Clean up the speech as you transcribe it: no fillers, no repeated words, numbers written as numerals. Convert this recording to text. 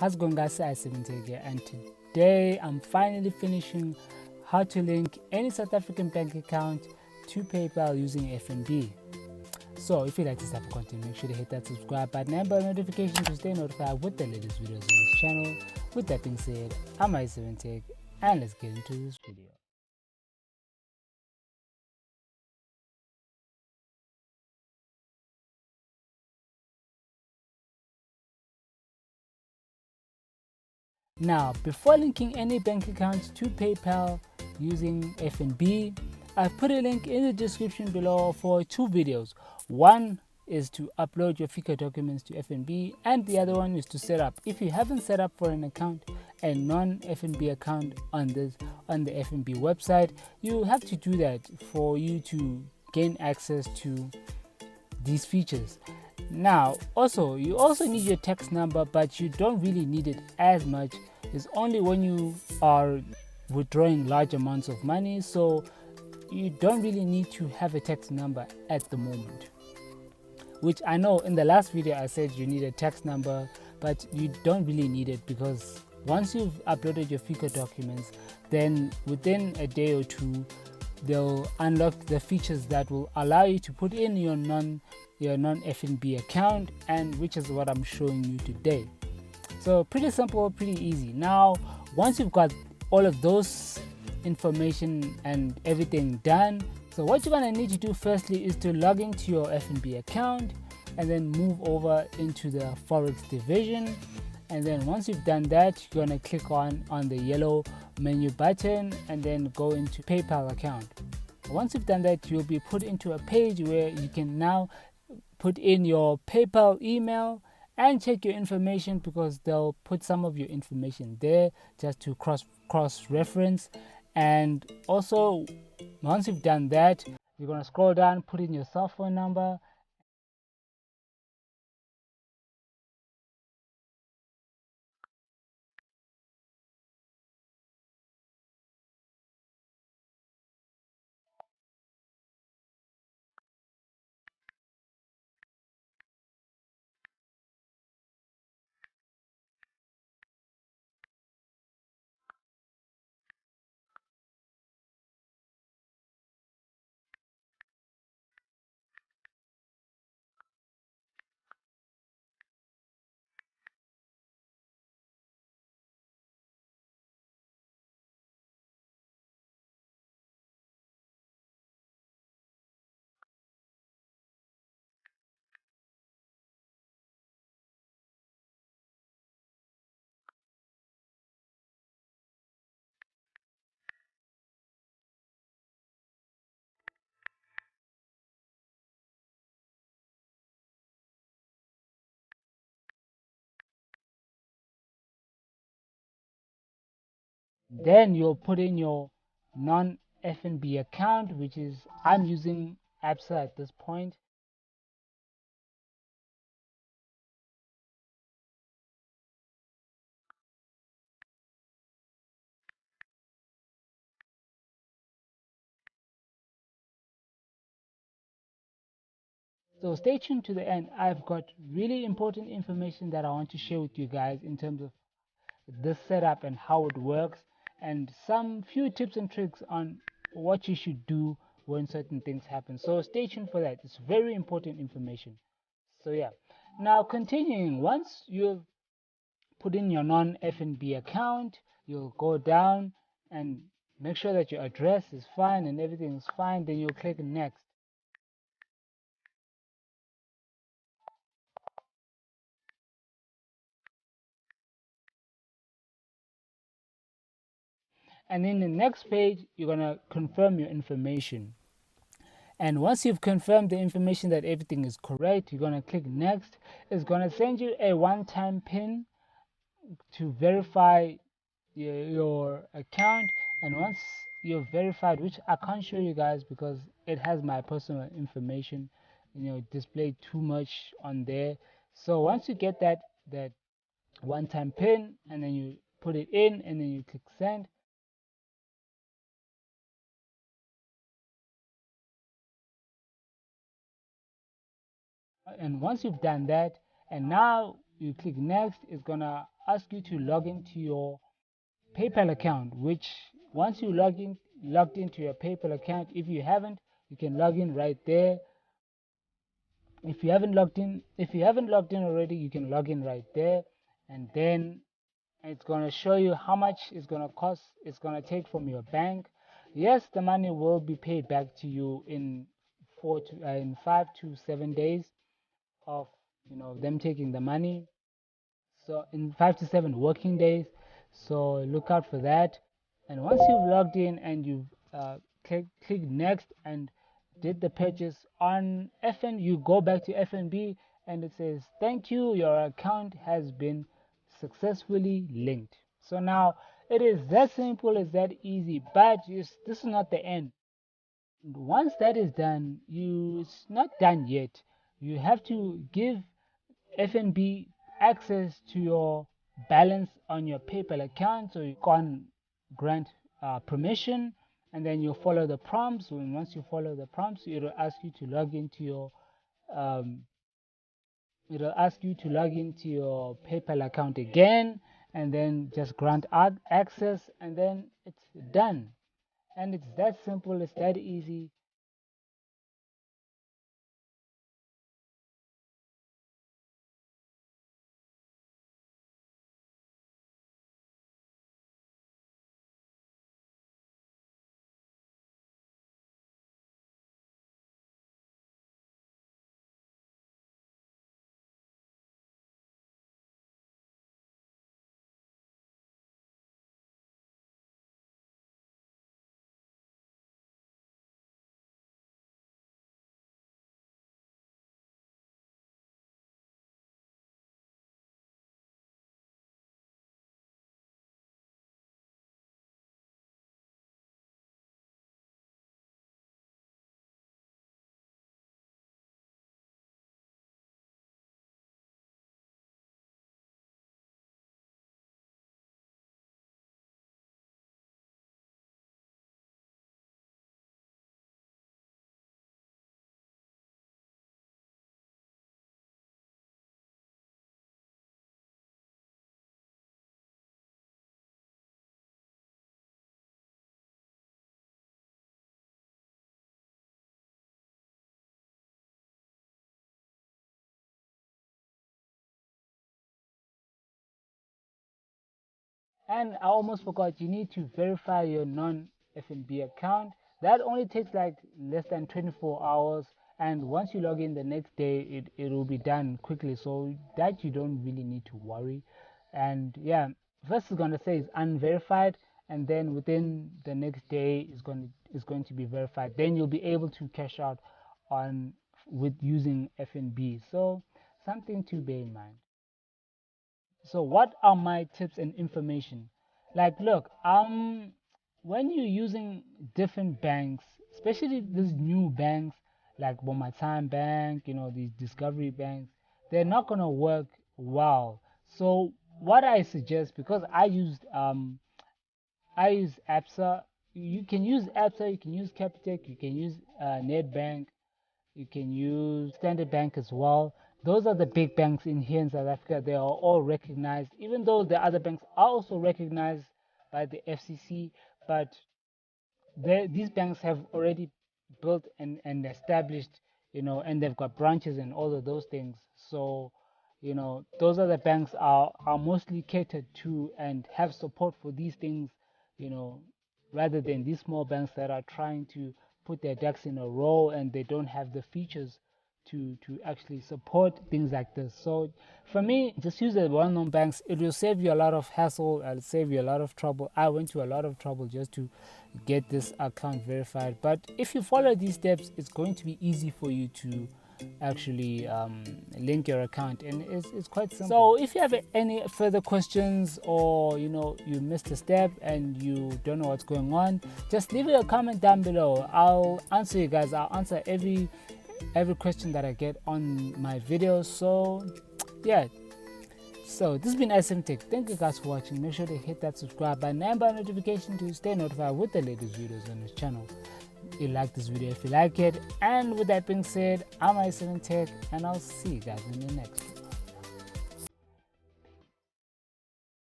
How's it going, guys? Here, and today I'm finally finishing how to link any South African bank account to PayPal using FNB. So if you like this type of content, make sure to hit that subscribe button and bell notification to stay notified with the latest videos on this channel. With that being said, I'm i7tech, and let's get into this video. Now, before linking any bank account to PayPal using FNB, I've put a link in the description below for two videos. One is to upload your FICA documents to FNB, and the other one is to set up. If you haven't set up for an account, a non-FNB account on the FNB website, you have to do that for you to gain access to these features. Now, you also need your tax number, but you don't really need it as much. It's only when you are withdrawing large amounts of money, so you don't really need to have a tax number at the moment. Which I know in the last video I said you need a tax number, but you don't really need it, because once you've uploaded your FICA documents, then within a day or two they'll unlock the features that will allow you to put in your non-FNB account, and which is what I'm showing you today. So pretty simple, pretty easy. Now, once you've got all of those information and everything done, so what you're going to need to do firstly is to log into your FNB account and then move over into the Forex division. And then once you've done that, you're going to click on the yellow menu button and then go into PayPal account. Once you've done that, you'll be put into a page where you can now put in your PayPal email and check your information, because they'll put some of your information there just to cross reference. And also, once you've done that, you're going to scroll down, put in your cell phone number. Then you'll put in your non-FNB account, which is I'm using ABSA at this point. So stay tuned to the end. I've got really important information that I want to share with you guys in terms of this setup and how it works, and some few tips and tricks on what you should do when certain things happen. So stay tuned for that. It's very important information. So yeah, now continuing, once you've put in your non-FNB account, you'll go down and make sure that your address is fine and everything is fine. Then you'll click next. And in the next page, you're going to confirm your information. And once you've confirmed the information that everything is correct, you're going to click next. It's going to send you a one-time PIN to verify your account. And once you've verified, which I can't show you guys because it has my personal information, displayed too much on there. So once you get that one-time PIN, and then you put it in and then you click send. And once you've done that, and now you click next, it's gonna ask you to log into your PayPal account, which once you logged into your PayPal account, if you haven't, you can log in right there. If you haven't logged in already, you can log in right there, and then it's going to show you how much it's going to cost, it's going to take from your bank. Yes, the money will be paid back to you in 5 to 7 days of them taking the money, so in 5 to 7 working days. So look out for that. And once you've logged in and you've click next and did the purchase on FN, you go back to FNB and it says thank you, your account has been successfully linked. So now it is that simple, it's that easy, but this is not the end. Once that is done, it's not done yet. You have to give FNB access to your balance on your PayPal account, so you can grant permission, and then you follow the prompts. And once you follow the prompts, it'll ask you to log into your um, PayPal account again, and then just grant access, and then it's done. And it's that simple, it's that easy. And I almost forgot, you need to verify your non-FNB account. That only takes like less than 24 hours. And once you log in the next day, it will be done quickly. So that you don't really need to worry. And yeah, first it's going to say it's unverified. And then within the next day, it's going to be verified. Then you'll be able to cash out on with using FNB. So something to bear in mind. So what are my tips and information? Like, look, when you're using different banks, especially these new banks like my Time Bank, these Discovery banks, they're not gonna work well. So what I suggest, because I use APSA. You can use APSA, you can use Capitec, you can use Nedbank, you can use Standard Bank as well. Those are the big banks in here in South Africa. They are all recognized, even though the other banks are also recognized by the FCC. But these banks have already built and established, and they've got branches and all of those things. So, those other banks are mostly catered to and have support for these things, you know, rather than these small banks that are trying to put their ducks in a row and they don't have the features to actually support things like this. So for me, just use the well-known banks. It will save you a lot of hassle. It'll save you a lot of trouble. I went to a lot of trouble just to get this account verified. But if you follow these steps, it's going to be easy for you to actually link your account, and it's quite simple. So if you have any further questions, or you missed a step and you don't know what's going on, just leave a comment down below. I'll answer you guys. I'll answer every question that I get on my videos. So yeah, so this has been SM Tech. Thank you guys for watching. Make sure to hit that subscribe button and bell notification to stay notified with the latest videos on this channel. You like this video if you like it, and with that being said, I'm SM Tech, and I'll see you guys in the next one.